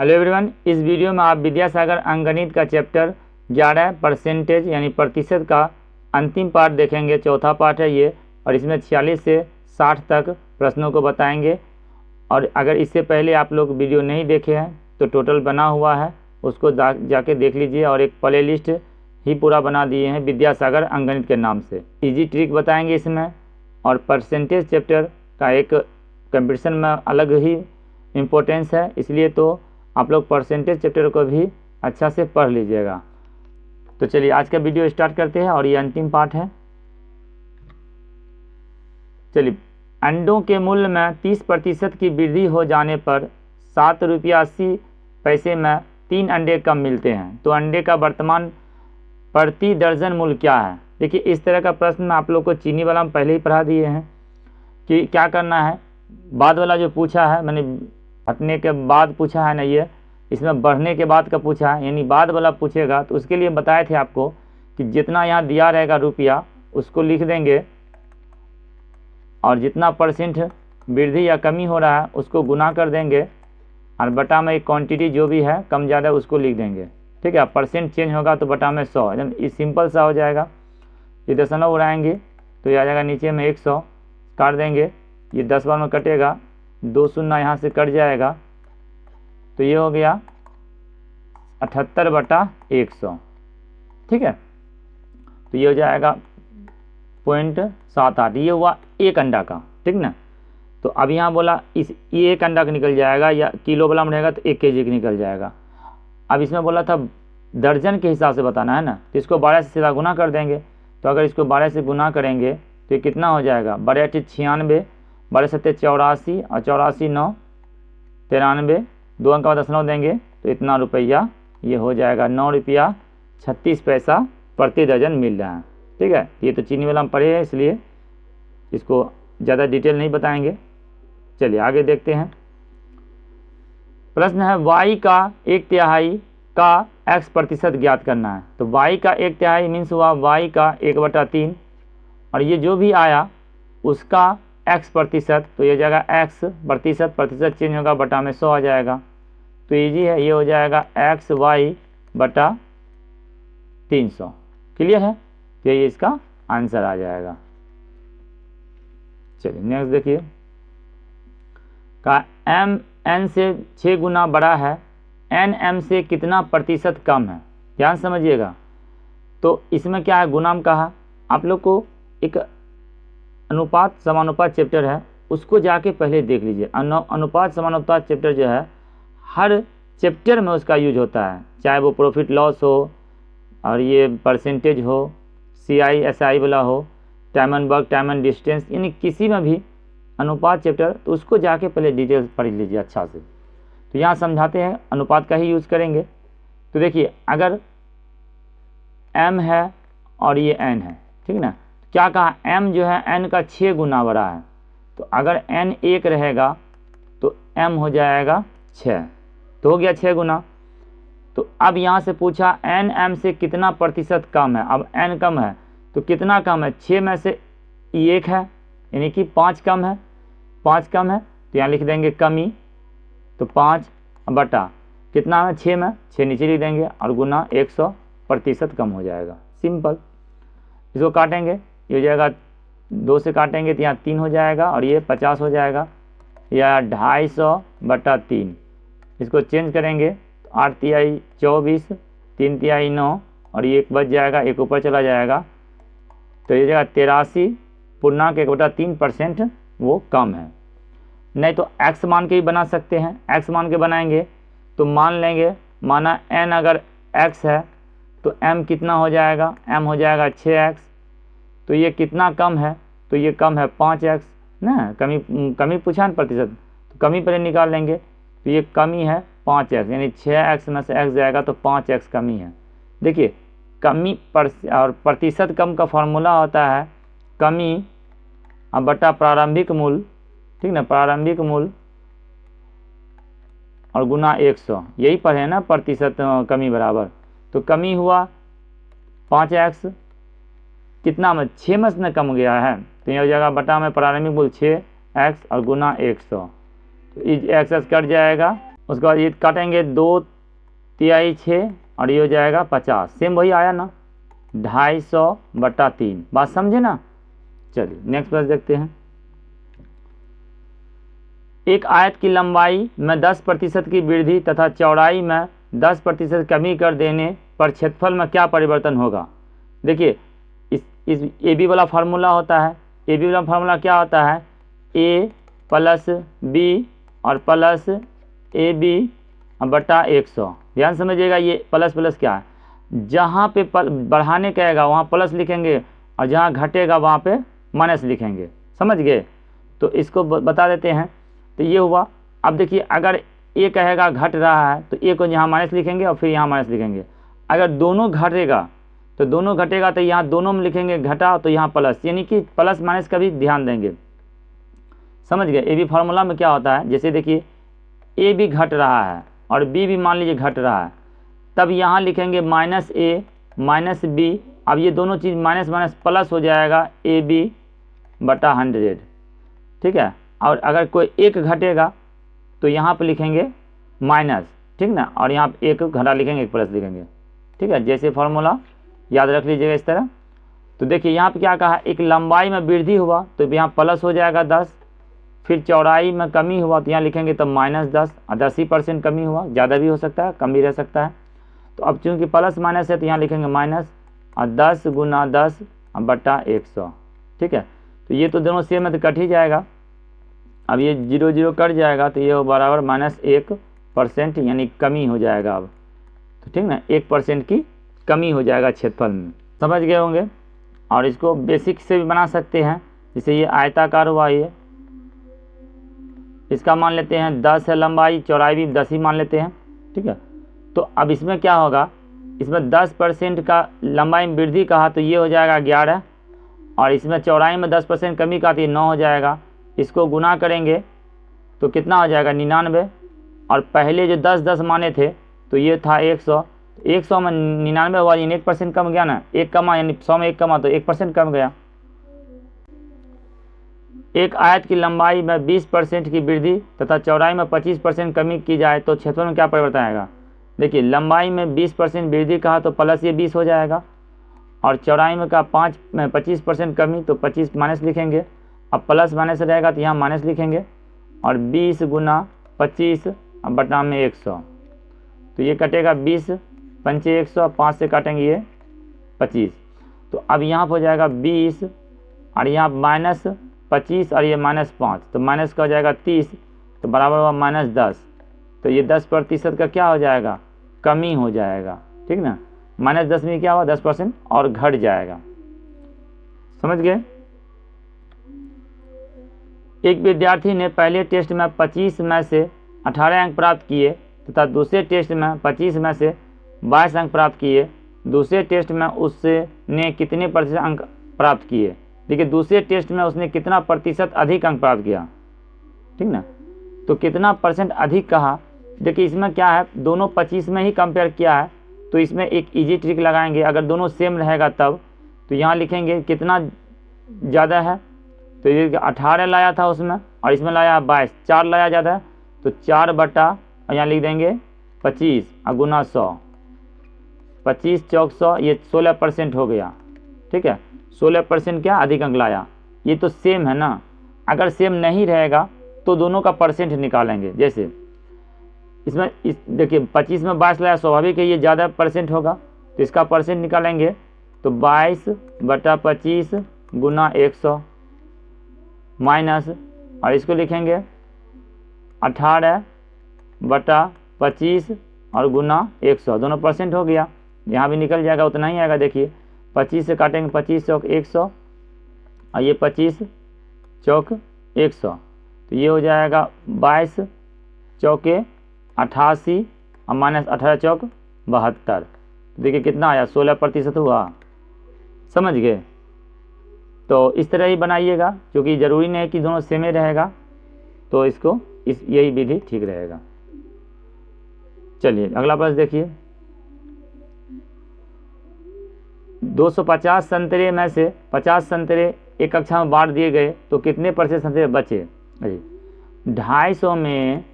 Hello everyone, इस video में आप विद्यासागर अंकगणित का चैप्टर 11 परसेंटेज यानी प्रतिशत का अंतिम पार्ट देखेंगे। चौथा पार्ट है ये, और इसमें 46 से 60 तक प्रश्नों को बताएंगे। और अगर इससे पहले आप लोग वीडियो नहीं देखे हैं तो टोटल बना हुआ है, उसको जाके देख लीजिए। और एक प्ले लिस्ट ही पूरा बना दिए हैं विद्यासागर अंकगणित के नाम से। ईजी ट्रिक बताएंगे इसमें, और परसेंटेज चैप्टर का एक कंपटीशन में अलग ही इम्पोर्टेंस है, इसलिए तो आप लोग परसेंटेज चैप्टर को भी अच्छा से पढ़ लीजिएगा। तो चलिए आज का वीडियो स्टार्ट करते हैं, और ये अंतिम पार्ट है। चलिए, अंडों के मूल्य में 30% की वृद्धि हो जाने पर 7 रुपया 80 पैसे में 3 अंडे कम मिलते हैं, तो अंडे का वर्तमान प्रति दर्जन मूल्य क्या है। देखिए, इस तरह का प्रश्न मैं आप लोग को चीनी वाला में पहले ही पढ़ा दिए हैं कि क्या करना है। बाद वाला जो पूछा है, मैंने घटने के बाद पूछा है ना, ये इसमें बढ़ने के बाद का पूछा है, यानी बाद वाला पूछेगा तो उसके लिए बताए थे आपको कि जितना यहाँ दिया रहेगा रुपया उसको लिख देंगे, और जितना परसेंट वृद्धि या कमी हो रहा है उसको गुना कर देंगे, और बटा में एक क्वांटिटी जो भी है कम ज़्यादा उसको लिख देंगे। ठीक है, परसेंट चेंज होगा तो बटा में 100, एकदम सिंपल सा हो जाएगा। ये दशमलव उड़ाएंगे तो ये आ जाएगा नीचे में 100, काट देंगे, ये 10 बार में कटेगा, 2 शून्य यहाँ से कट जाएगा, तो ये हो गया 78/100। ठीक है, तो ये हो जाएगा 0.78, ये हुआ एक अंडा का। ठीक ना, तो अब यहाँ बोला ये एक अंडा का निकल जाएगा, या किलो वाला में रहेगा तो 1 kg का निकल जाएगा। अब इसमें बोला था दर्जन के हिसाब से बताना है ना, तो इसको 12 से सीधा गुना कर देंगे। तो अगर इसको 12 से गुना करेंगे तो ये कितना हो जाएगा, 12 × 96, 12 7 84, और 84 9 93, 2 अंक का दशमलव देंगे तो इतना रुपया ये हो जाएगा 9 रुपया 36 पैसा प्रति दर्जन मिल रहा है। ठीक है, ये तो चीनी वाला हम पढ़े हैं इसलिए इसको ज़्यादा डिटेल नहीं बताएंगे। चलिए आगे देखते हैं। प्रश्न है y का 1/3 का x% ज्ञात करना है। तो y का 1/3 मीन्स हुआ y का 1/3, और ये जो भी आया उसका x%, तो ये जाएगा x%, प्रतिशत चेंज होगा बटा में 100 आ जाएगा। तो इजी है, ये हो जाएगा xy/300। क्लियर है, तो ये इसका आंसर आ जाएगा। चलिए नेक्स्ट देखिए, का m n से 6 गुना बड़ा है, n m से कितना प्रतिशत कम है। ध्यान समझिएगा, तो इसमें क्या है, गुणाम कहा। आप लोग को एक अनुपात समानुपात चैप्टर है, उसको जाके पहले देख लीजिए। अनुपात समानुपात चैप्टर जो है हर चैप्टर में उसका यूज होता है, चाहे वो प्रॉफिट लॉस हो, और ये परसेंटेज हो, CI SI वाला हो, time and work, time and distance, यानी किसी में भी अनुपात चैप्टर, तो उसको जाके पहले डिटेल्स पढ़ लीजिए अच्छा से। तो यहाँ समझाते हैं, अनुपात का ही यूज़ करेंगे। तो देखिए, अगर m है और ये n है, ठीक है ना, क्या कहा, m जो है n का 6 गुना बड़ा है। तो अगर n 1 रहेगा तो m हो जाएगा 6, तो हो गया 6 गुना। तो अब यहाँ से पूछा n m से कितना प्रतिशत कम है। अब n कम है तो कितना कम है, 6 में से 1 है, यानी कि 5 कम है, 5 कम है, तो यहाँ लिख देंगे कमी, तो 5 बटा कितना है, 6 में 6 नीचे लिख देंगे, और गुना 100% कम हो जाएगा। सिंपल, इसको काटेंगे, ये हो जाएगा 2 से काटेंगे तो यहाँ 3 हो जाएगा, और ये 50 हो जाएगा, या 250/3। इसको चेंज करेंगे तो 8 तिहाई 24, 3 तिहाई 9, और ये 1 बच जाएगा, 1 ऊपर चला जाएगा, तो ये जगह 83.1/3% वो कम है। नहीं तो x मान के भी बना सकते हैं। x मान के बनाएंगे तो मान लेंगे, माना n अगर x है तो m कितना हो जाएगा, m हो जाएगा 6x। तो ये कितना कम है, तो ये कम है 5x ना, कमी पूछा न प्रतिशत, तो कमी पहले निकाल लेंगे, तो ये कमी है 5x, यानी 6x में से x जाएगा तो 5x कमी है। देखिए, कमी और प्रतिशत कम का फॉर्मूला होता है कमी अब बटा प्रारंभिक मूल्य, ठीक ना, प्रारंभिक मूल्य और गुना 100, यही पढ़े ना, प्रतिशत कमी बराबर। तो कमी हुआ 5x, कितना में 6 में से कम गया है, तो ये हो जाएगा बटा में प्रारंभिक मूल्य 6x और गुना 100, तो x कट जाएगा, उसके बाद ये काटेंगे 2 तिहाई 6 और ये हो जाएगा 50, सेम वही आया ना 250/3, बात समझे ना। चलिए नेक्स्ट प्रश्न देखते हैं। एक आयत की लंबाई में 10% की वृद्धि तथा चौड़ाई में 10% कमी कर देने पर क्षेत्रफल में क्या परिवर्तन होगा। देखिए इस ए बी वाला फार्मूला होता है, ए बी वाला फार्मूला क्या होता है, ए प्लस बी और प्लस ए बी बटा 100। ध्यान समझिएगा, ये प्लस प्लस क्या है, जहाँ पे बढ़ाने कहेगा वहाँ प्लस लिखेंगे और जहाँ घटेगा वहाँ पे माइनस लिखेंगे, समझ गए। तो इसको बता देते हैं। तो ये हुआ। अब देखिए अगर ए कहेगा घट रहा है तो ए को यहाँ माइनस लिखेंगे और फिर यहाँ माइनस लिखेंगे। अगर दोनों घटेगा तो दोनों घटेगा तो यहाँ दोनों में लिखेंगे घटा, तो यहाँ प्लस, यानी कि प्लस माइनस का भी ध्यान देंगे, समझ गए। ए बी फार्मूला में क्या होता है, जैसे देखिए ए भी घट रहा है और बी भी मान लीजिए घट रहा है, तब यहाँ लिखेंगे माइनस ए माइनस बी। अब ये दोनों चीज़ माइनस माइनस प्लस हो जाएगा ए बी बटा 100, ठीक है। और अगर कोई एक घटेगा तो यहाँ पे लिखेंगे माइनस, ठीक ना, और यहाँ पे एक घटा लिखेंगे एक प्लस लिखेंगे, ठीक है। जैसे फार्मूला याद रख लीजिएगा इस तरह। तो देखिए यहाँ पे क्या कहा, एक लंबाई में वृद्धि हुआ तो यहाँ प्लस हो जाएगा 10, फिर चौड़ाई में कमी हुआ तो यहाँ लिखेंगे तब -10, 10% कमी हुआ, ज़्यादा भी हो सकता है कम भी रह सकता है। तो अब चूँकि प्लस माइनस है तो यहाँ लिखेंगे माइनस और 10 गुना 10 बटा 100, ठीक है। तो ये तो दोनों सेम है तो कट ही जाएगा। अब ये 0 0 कट जाएगा तो ये बराबर -1% यानी कमी हो जाएगा। अब तो ठीक ना, 1% की कमी हो जाएगा क्षेत्रफल में, समझ गए होंगे। और इसको बेसिक से भी बना सकते हैं, जैसे ये आयताकार हुआ, ये इसका मान लेते हैं 10 है लंबाई, चौड़ाई भी 10 ही मान लेते हैं, ठीक है। तो अब इसमें क्या होगा, इसमें 10% का लंबाई में वृद्धि कहा तो ये हो जाएगा 11, और इसमें चौड़ाई में 10% कमी कहा तो ये 9 हो जाएगा। इसको गुना करेंगे तो कितना हो जाएगा 99, और पहले जो 10 माने थे तो ये था 100, 100 में 99 हुआ यानी 1% कम गया ना, एक कमा यानी 100 में 1 कमा तो 1% कम गया। एक आयत की लंबाई में 20% की वृद्धि तथा चौड़ाई में 25% कमी की जाए तो क्षेत्रफल में क्या परिवर्तन आएगा। देखिए लंबाई में 20% वृद्धि कहा तो प्लस ये 20 हो जाएगा, और चौड़ाई में का 25% कमी तो 25 माइनस लिखेंगे। अब प्लस माइनस रहेगा तो यहाँ माइनस लिखेंगे, और 20 गुना 25 बटा में 100, तो ये कटेगा 20 पंचे 100, 5 से काटेंगे ये 25। तो अब यहाँ पर हो जाएगा 20 और यहाँ -25 और ये -5, तो माइनस का हो जाएगा 30, तो बराबर हुआ -10। तो ये 10% का क्या हो जाएगा, कमी हो जाएगा, ठीक ना। -10 में क्या हुआ 10% और घट जाएगा, समझ गए। एक विद्यार्थी ने पहले टेस्ट में 25 में से 18 अंक प्राप्त किए तथा दूसरे टेस्ट में 25 में से 22 अंक प्राप्त किए। दूसरे टेस्ट में उससे ने कितने प्रतिशत अंक प्राप्त किए। देखिए दूसरे टेस्ट में उसने कितना प्रतिशत अधिक अंक प्राप्त किया, ठीक ना। तो कितना % अधिक कहा, देखिए इसमें क्या है, दोनों 25 में ही कंपेयर किया है, तो इसमें एक इजी ट्रिक लगाएंगे। अगर दोनों सेम रहेगा तब तो यहाँ लिखेंगे कितना ज़्यादा है, तो ये 18 लाया था उसमें और इसमें लाया 22, 4 लाया ज़्यादा है, तो 4 बटा और यहाँ लिख देंगे 25 और गुना 100, 25 चौक 100, ये 16% हो गया, ठीक है। 16% क्या अधिक अंक लाया, ये तो सेम है ना। अगर सेम नहीं रहेगा तो दोनों का % निकालेंगे। जैसे इसमें देखिए 25 में 22 लाया, स्वाभाविक है ये ज़्यादा % होगा, तो इसका % निकालेंगे तो 22 बटा 25 गुना 100 माइनस, और इसको लिखेंगे 18 बटा 25 और गुना 100, दोनों % हो गया, यहाँ भी निकल जाएगा, उतना ही आएगा। देखिए 25 से काटेंगे 25 चौक 100 और ये 25 चौक 100, तो ये हो जाएगा 22 चौके 88 और माइनस 18 चौक 72। देखिए कितना आया 16% हुआ, समझ गए। तो इस तरह ही बनाइएगा, क्योंकि ज़रूरी नहीं है कि दोनों सेम ही रहेगा, तो इसको यही विधि ठीक रहेगा। चलिए अगला प्रश्न देखिए। 250 संतरे में से 50 संतरे एक कक्षा में बांट दिए गए तो कितने % संतरे बचे। 250 में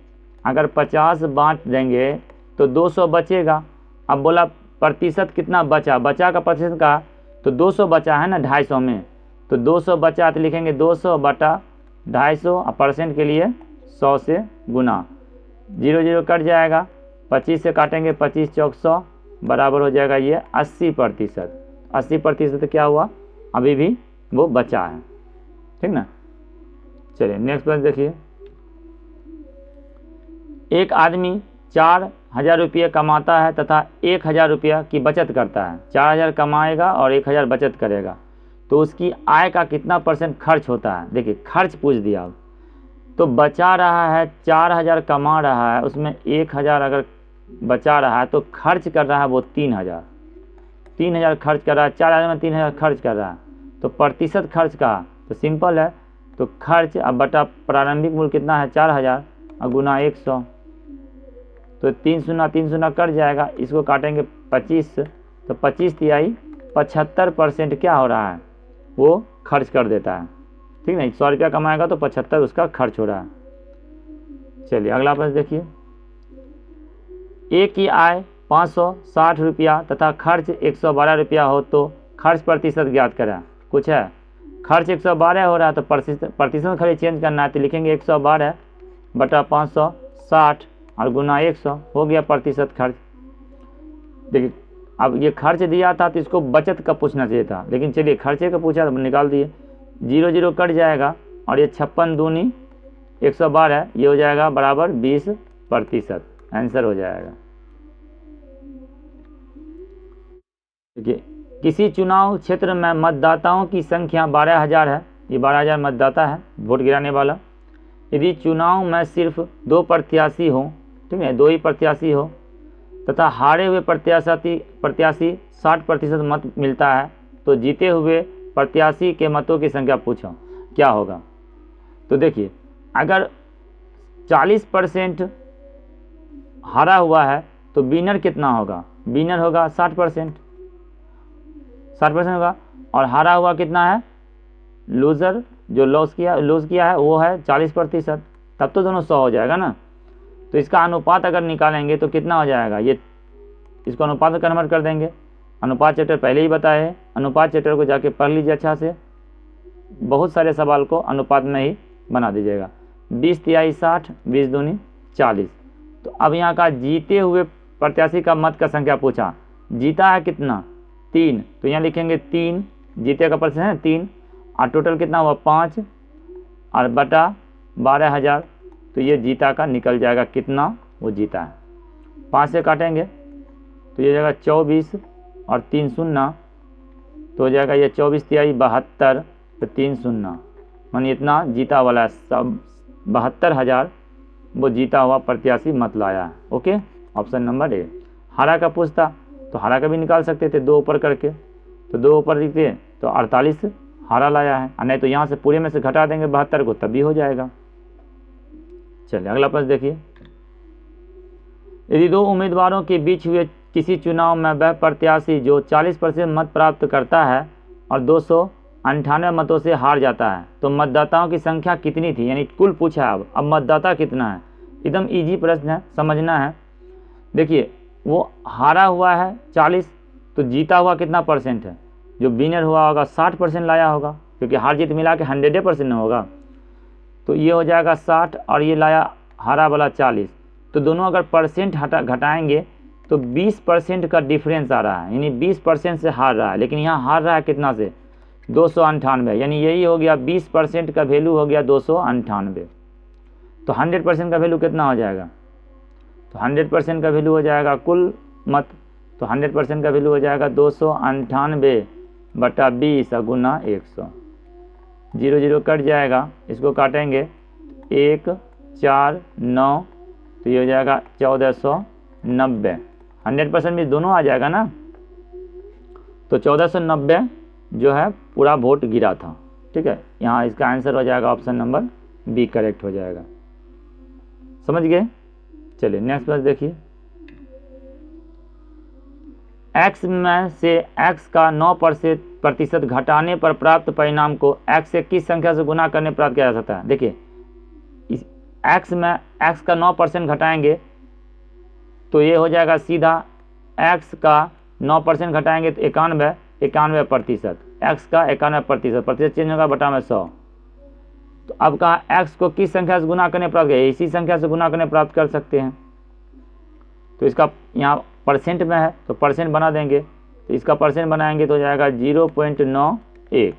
अगर 50 बांट देंगे तो 200 बचेगा। अब बोला प्रतिशत कितना बचा, बचा का प्रतिशत का, तो 200 बचा है ना 250 में, तो 200 बचा तो लिखेंगे 200 बटा 250 और परसेंट के लिए 100 से गुना, 0 0 कट जाएगा, 25 से काटेंगे 25 चौक 100 बराबर हो जाएगा ये 80%। 80% क्या हुआ, अभी भी वो बचा है, ठीक ना। चलिए नेक्स्ट क्वेश्चन देखिए। एक आदमी 4000 रुपये कमाता है तथा 1000 रुपया की बचत करता है। 4000 कमाएगा और 1000 बचत करेगा, तो उसकी आय का कितना % खर्च होता है। देखिए खर्च पूछ दिया, अब तो बचा रहा है 4000 कमा रहा है, उसमें 1000 अगर बचा रहा है तो खर्च कर रहा है वो 3000 खर्च कर रहा है, 4000 में 3000 खर्च कर रहा है, तो प्रतिशत खर्च का तो सिंपल है, तो खर्च अब बटा प्रारंभिक मूल्य कितना है 4000 और गुना 100, तो 3 शून्य कट जाएगा, इसको काटेंगे 25, तो 25 तिहाई 75% क्या हो रहा है वो खर्च कर देता है, ठीक है। 100 रुपया कमाएगा तो 75 उसका खर्च हो रहा है। चलिए अगला प्रश्न देखिए। एक की आय 560 रुपया तथा खर्च 112 रुपया हो तो खर्च प्रतिशत ज्ञात करें। कुछ है, खर्च 112 हो रहा है तो प्रतिशत खाली चेंज करना है, तो लिखेंगे 112 बटा 560 और गुना 100 हो गया प्रतिशत खर्च। देखिए अब ये खर्च दिया था तो इसको बचत का पूछना चाहिए था, लेकिन चलिए खर्चे का पूछा तो निकाल दिए, 0 0 कट जाएगा और ये 56 दूनी 112 ये हो जाएगा बराबर 20%, आंसर हो जाएगा। देखिए किसी चुनाव क्षेत्र में मतदाताओं की संख्या 12000 है, ये 12000 मतदाता है वोट गिराने वाला। यदि चुनाव में सिर्फ 2 प्रत्याशी हो, ठीक है, 2 ही प्रत्याशी हो तथा हारे हुए प्रत्याशी 60% मत मिलता है, तो जीते हुए प्रत्याशी के मतों की संख्या पूछो क्या होगा। तो देखिए अगर 40% हारा हुआ है तो विनर कितना होगा, विनर होगा 60% होगा, और हारा हुआ कितना है, लूज़र जो लॉस किया है वो है 40%, तब तो दोनों 100 हो जाएगा ना। तो इसका अनुपात अगर निकालेंगे तो कितना हो जाएगा, ये इसको अनुपात में कन्वर्ट कर देंगे। अनुपात चैप्टर पहले ही बताए हैं, अनुपात चैप्टर को जाके पढ़ लीजिए अच्छा से, बहुत सारे सवाल को अनुपात में ही बना दीजिएगा। 20 तिहाई 60, 20 दूनी 40। तो अब यहाँ का जीते हुए प्रत्याशी का मत का संख्या पूछा, जीता है कितना 3, तो यहाँ लिखेंगे 3, जीते का प्रतिशत है 3, और टोटल कितना हुआ 5 और बटा 12000, तो ये जीता का निकल जाएगा कितना वो जीता है। 5 से काटेंगे तो ये जाएगा 24 और 3 शून्य, तो हो जाएगा ये 24 तिहाई 72, तो 3 शून्य, मानी इतना जीता वाला है, सब 72000 वो जीता हुआ प्रत्याशी मत लाया है। Okay, option number A. हारा का पूछता तो हारा का भी निकाल सकते थे 2 ऊपर करके, तो 2 ऊपर लिखते तो 48 हारा लाया है, और नहीं तो यहाँ से पूरे में से घटा देंगे 72 को, तब भी हो जाएगा। चलिए अगला प्रश्न देखिए। यदि 2 उम्मीदवारों के बीच हुए किसी चुनाव में वह प्रत्याशी जो 40% मत प्राप्त करता है और 298 मतों से हार जाता है, तो मतदाताओं की संख्या कितनी थी, यानी कुल पूछा है। अब मतदाता कितना है, एकदम इजी प्रश्न है, समझना है। देखिए वो हारा हुआ है 40, तो जीता हुआ कितना % है, जो विनर हुआ होगा 60% लाया होगा, क्योंकि हार जीत मिला के 100% होगा, तो ये हो जाएगा 60 और ये लाया हारा वाला 40, तो दोनों अगर परसेंट घटाएंगे तो 20% का डिफरेंस आ रहा है, यानी 20% से हार रहा है, लेकिन यहाँ हार रहा है कितना से 298, यानी यही हो गया 20% का वैल्यू हो गया 298, तो 100% का वैल्यू कितना हो जाएगा, तो 100% का वैल्यू हो जाएगा कुल मत, तो 100% का वैल्यू हो जाएगा 298 बटा 20 गुना 100, 0 0 कट जाएगा, इसको काटेंगे 1 4 9, तो ये हो जाएगा 1490, 100% भी दोनों आ जाएगा ना, तो 1490 जो है पूरा वोट गिरा था। ठीक है, यहाँ इसका आंसर हो जाएगा ऑप्शन नंबर बी करेक्ट हो जाएगा। समझ गए। चलिए नेक्स्ट प्रश्न देखिए। x में से x का 9% घटाने पर प्राप्त परिणाम को x से किस संख्या से गुना करने प्राप्त किया जा सकता है। देखिए इस x में x का 9% घटाएंगे तो ये हो जाएगा सीधा x का 9% घटाएंगे तो 91%, x का 91%, प्रतिशत चेंज होगा बटा में 100। तो अब कहा x को किस संख्या से गुना करने प्राप्त करें, इसी संख्या से गुना करने प्राप्त कर सकते हैं। तो इसका यहाँ परसेंट में है तो परसेंट बना देंगे, तो इसका परसेंट बनाएंगे तो हो जाएगा 0.91,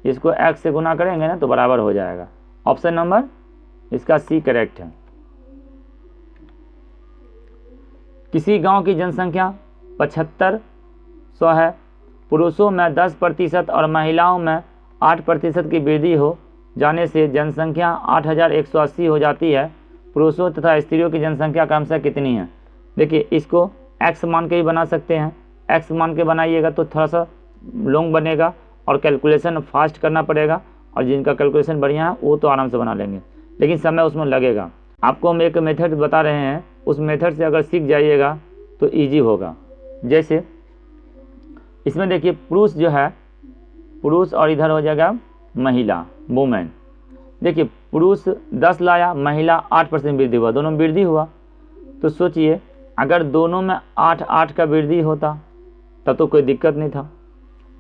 इसको x से गुना करेंगे ना तो बराबर हो जाएगा। ऑप्शन नंबर इसका सी करेक्ट है। किसी गांव की जनसंख्या 7500 है, पुरुषों में 10% और महिलाओं में 8% की वृद्धि हो जाने से जनसंख्या 8180 हो जाती है। पुरुषों तथा स्त्रियों की जनसंख्या क्रमशः कितनी है। देखिए इसको x मान के भी बना सकते हैं, x मान के बनाइएगा तो थोड़ा सा लॉन्ग बनेगा और कैलकुलेशन फास्ट करना पड़ेगा, और जिनका कैलकुलेशन बढ़िया है वो तो आराम से बना लेंगे, लेकिन समय उसमें लगेगा। आपको हम एक मेथड बता रहे हैं, उस मेथड से अगर सीख जाइएगा तो इजी होगा। जैसे इसमें देखिए पुरुष जो है, पुरुष और इधर हो जाएगा महिला, वुमेन। देखिए पुरुष 10 लाया, महिला 8% वृद्धि हुआ, दोनों वृद्धि हुआ। तो सोचिए अगर दोनों में 8 का वृद्धि होता तब तो कोई दिक्कत नहीं था,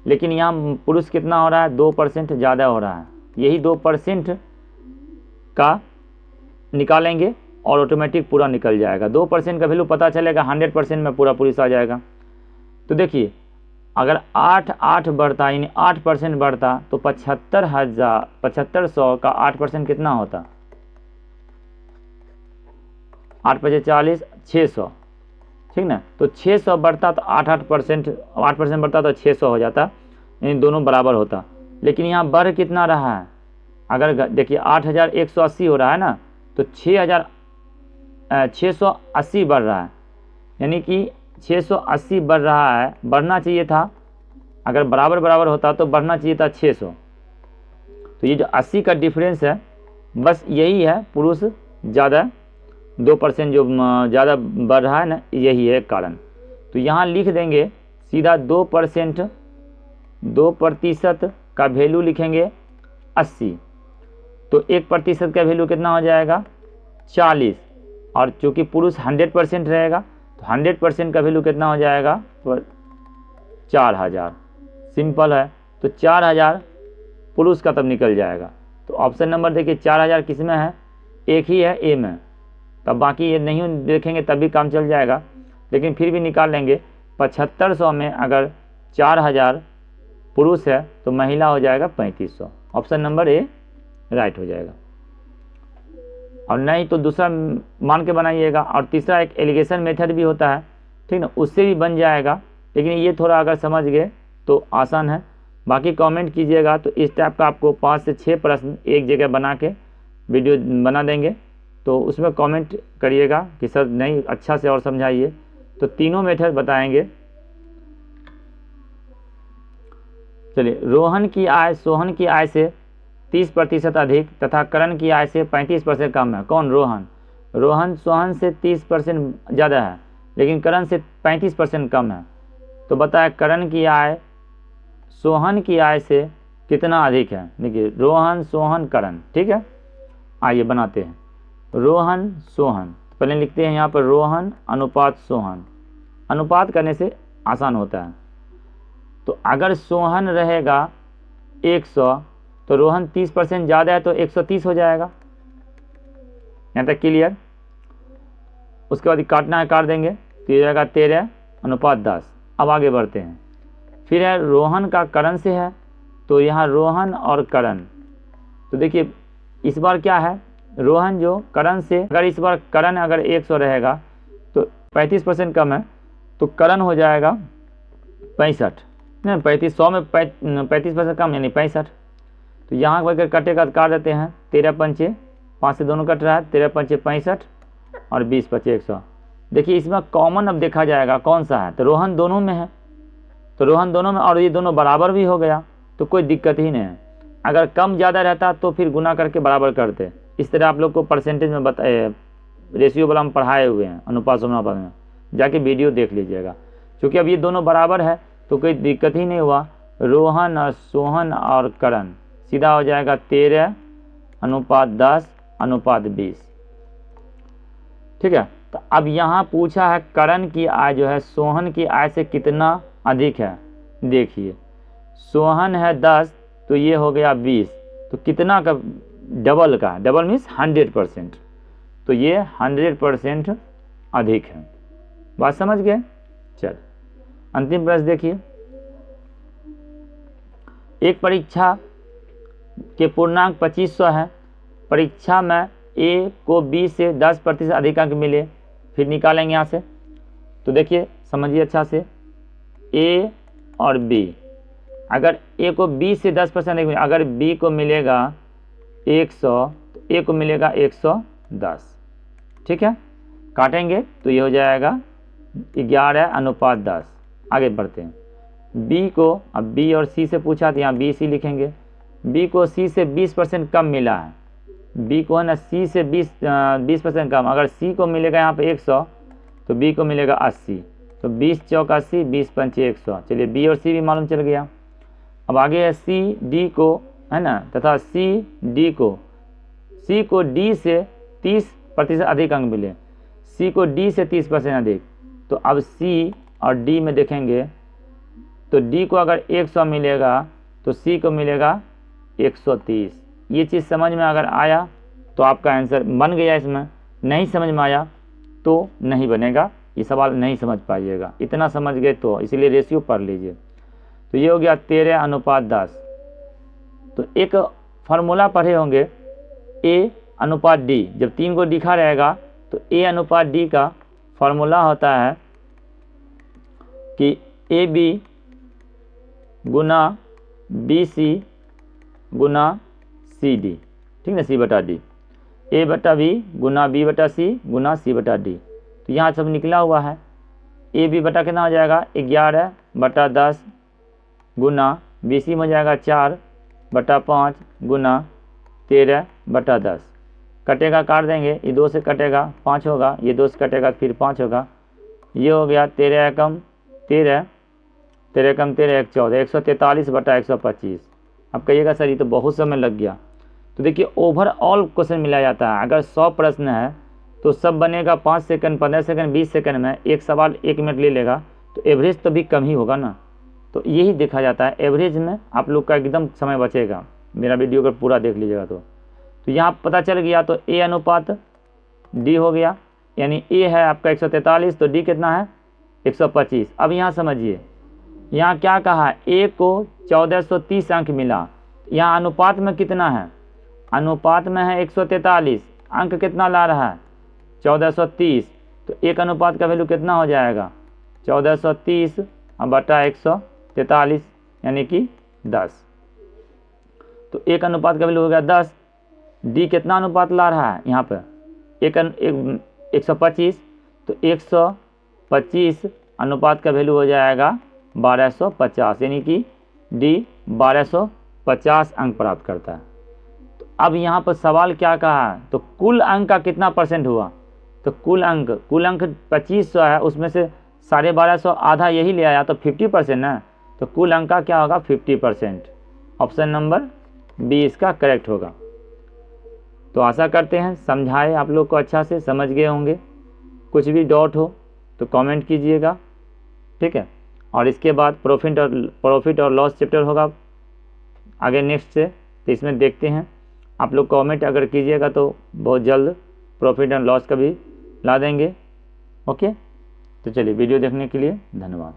लेकिन यहाँ पुरुष कितना हो रहा है, 2% ज़्यादा हो रहा है। यही 2% का निकालेंगे और ऑटोमेटिक पूरा निकल जाएगा। 2% का वैल्यू पता चलेगा, 100% में पूरा पुरुष आ जाएगा। तो देखिए अगर 8 बढ़ता यानी 8% बढ़ता तो 7500 का 8% कितना होता, 8 × 5 = 40, 600, ठीक ना। तो 600 बढ़ता तो 8% बढ़ता तो 600 हो जाता, यानी दोनों बराबर होता। लेकिन यहाँ बढ़ कितना रहा है, अगर देखिए 8180 हो रहा है ना, तो 680 बढ़ रहा है, यानी कि 680 बढ़ रहा है। बढ़ना चाहिए था, अगर बराबर होता तो बढ़ना चाहिए था 600। तो ये जो 80 का डिफरेंस है बस यही है, पुरुष ज़्यादा 2% जो ज़्यादा बढ़ रहा है ना, यही है कारण। तो यहाँ लिख देंगे सीधा 2% का वैल्यू लिखेंगे 80, तो 1% का वैल्यू कितना हो जाएगा 40, और चूँकि पुरुष 100% रहेगा तो 100% का वैल्यू कितना हो जाएगा 4000। सिंपल है, तो 4000 पुरुष का तब निकल जाएगा। तो ऑप्शन नंबर देखिए 4000 किस में है, एक ही है ए में, तब बाकी ये नहीं देखेंगे तब भी काम चल जाएगा, लेकिन फिर भी निकाल लेंगे। 7500 में अगर 4000 पुरुष है तो महिला हो जाएगा 3500। ऑप्शन नंबर ए राइट हो जाएगा। और नहीं तो दूसरा मान के बनाइएगा, और तीसरा एक एलिगेशन मेथड भी होता है, ठीक ना, उससे भी बन जाएगा, लेकिन ये थोड़ा अगर समझ गए तो आसान है। बाकी कमेंट कीजिएगा, तो इस टाइप का आपको 5 से 6 प्रश्न एक जगह बना के वीडियो बना देंगे, तो उसमें कमेंट करिएगा कि सर नहीं अच्छा से और समझाइए। तो तीनों मेथड बताएंगे। चलिए, रोहन की आय सोहन की आय से 30% अधिक तथा करण की आय से 35% कम है। कौन? रोहन। रोहन सोहन से 30% ज़्यादा है, लेकिन करण से 35% कम है। तो बताए करण की आय सोहन की आय से कितना अधिक है। देखिए रोहन सोहन करण, ठीक है। आइए बनाते हैं रोहन सोहन। पहले लिखते हैं यहाँ पर रोहन अनुपात सोहन। अनुपात करने से आसान होता है। तो अगर सोहन रहेगा 100 तो रोहन 30% ज़्यादा है तो 130 हो जाएगा। यहाँ तक क्लियर। उसके बाद काटना है, काट देंगे तो ये जाएगा 13:10। अब आगे बढ़ते हैं। फिर है रोहन का करण से है, तो यहाँ रोहन और करण। तो देखिए इस बार क्या है, रोहन जो करण से, अगर इस बार करण अगर 100 रहेगा तो 35% कम है, तो करण हो जाएगा 65। नहीं 35, 100 में 35% कम यानी 65। तो यहाँ अगर कटेगा तो काट देते हैं 13×5, 5 से दोनों कट रहा है, 13×5 65 और 20×5 100। देखिए इसमें कॉमन अब देखा जाएगा कौन सा है, तो रोहन दोनों में है, तो रोहन दोनों में, और ये दोनों बराबर भी हो गया तो कोई दिक्कत ही नहीं है। अगर कम ज़्यादा रहता तो फिर गुना करके बराबर करते। इस तरह आप लोग को परसेंटेज में बताए, रेशियो वाला हम पढ़ाए हुए हैं अनुपात समानुपात में, जाके वीडियो देख लीजिएगा। क्योंकि अब ये दोनों बराबर है तो कोई दिक्कत ही नहीं हुआ। रोहन और सोहन और करण सीधा हो जाएगा 13:10:20। ठीक है। तो अब यहाँ पूछा है करण की आय जो है सोहन की आय से कितना अधिक है। देखिए सोहन है 10 तो ये हो गया 20, तो कितना का डबल का, डबल मीन्स 100%, तो ये 100% अधिक है। बात समझ गए। चल अंतिम प्रश्न देखिए, एक परीक्षा के पूर्णांक 2500 है, परीक्षा में ए को बी से 10% अधिक अंक मिले, फिर निकालेंगे यहाँ से। तो देखिए समझिए अच्छा से, ए और बी, अगर ए को बी से 10% अधिक मिले, अगर बी को मिलेगा 100 तो ए को मिलेगा 110, ठीक है। काटेंगे तो ये हो जाएगा 11:10। आगे बढ़ते हैं, बी को, अब बी और सी से पूछा तो यहाँ बी सी लिखेंगे। बी को सी से 20% कम मिला है, बी को है ना सी से 20% कम, अगर सी को मिलेगा यहाँ पे 100 तो बी को मिलेगा 80, तो 20 चौक 80, 20 पंचे 100। चलिए बी और सी भी मालूम चल गया। अब आगे है सी डी को, है ना, तथा सी डी को, सी को डी से 30% अधिक अंक मिले, सी को डी से 30% अधिक, तो अब सी और डी में देखेंगे तो डी को अगर 100 मिलेगा तो सी को मिलेगा 130। ये चीज़ समझ में अगर आया तो आपका आंसर बन गया, इसमें नहीं समझ में आया तो नहीं बनेगा, ये सवाल नहीं समझ पाइएगा। इतना समझ गए तो इसीलिए रेशियो पढ़ लीजिए। तो ये हो गया 13:10। तो एक फार्मूला पढ़े होंगे ए अनुपात डी, जब 3 को लिखा रहेगा तो ए अनुपात डी का फार्मूला होता है कि ए बी गुना बी सी गुना सी डी, ठीक है, सी बटा डी, ए बटा बी गुना बी बटा सी गुना सी बटा डी। तो यहाँ सब निकला हुआ है, ए बी बटा कितना हो जाएगा 11/10 गुना बी सी में हो जाएगा 4/5 गुना 13/10। कटेगा काट देंगे, ये 2 से कटेगा 5 होगा, ये 2 से कटेगा फिर 5 होगा, ये हो गया 13 एकम 13, 13 एकम 13 1 14, 143/125। अब कहिएगा सर ये तो बहुत समय लग गया। तो देखिए ओवरऑल क्वेश्चन मिला जाता है, अगर 100 प्रश्न है तो सब बनेगा 5 सेकंड 15 सेकंड 20 सेकंड में, एक सवाल 1 मिनट ले लेगा, तो एवरेज तो भी कम ही होगा ना। तो यही देखा जाता है, एवरेज में आप लोग का एकदम समय बचेगा। मेरा वीडियो अगर पूरा देख लीजिएगा तो यहाँ पता चल गया। तो ए अनुपात डी हो गया, यानी ए है आपका 143 तो डी कितना है 125। अब यहाँ समझिए, यहाँ क्या कहा, ए को 1430 अंक मिला, यहाँ अनुपात में कितना है, अनुपात में है 143, अंक कितना ला रहा है 1430, तो एक अनुपात का वैल्यू कितना हो जाएगा 1430 बटा 143 यानी कि 10। तो एक अनुपात का वैल्यू हो गया 10। डी कितना अनुपात ला रहा है यहाँ पर 125, तो 125 अनुपात का वैल्यू हो जाएगा 1250, यानी कि डी 1250 अंक प्राप्त करता है। तो अब यहाँ पर सवाल क्या कहा है, तो कुल अंक का कितना परसेंट हुआ, तो कुल अंक 2500 है, उसमें से 1250 आधा यही ले आया तो 50% ना, तो कुल अंक का क्या होगा 50%। ऑप्शन नंबर बी इसका करेक्ट होगा। तो आशा करते हैं समझाए आप लोग को अच्छा से समझ गए होंगे। कुछ भी डाउट हो तो कमेंट कीजिएगा, ठीक है। और इसके बाद प्रॉफिट और लॉस चैप्टर होगा आगे नेक्स्ट से, तो इसमें देखते हैं। आप लोग कमेंट अगर कीजिएगा तो बहुत जल्द प्रॉफिट एंड लॉस का भी ला देंगे। ओके, तो चलिए वीडियो देखने के लिए धन्यवाद।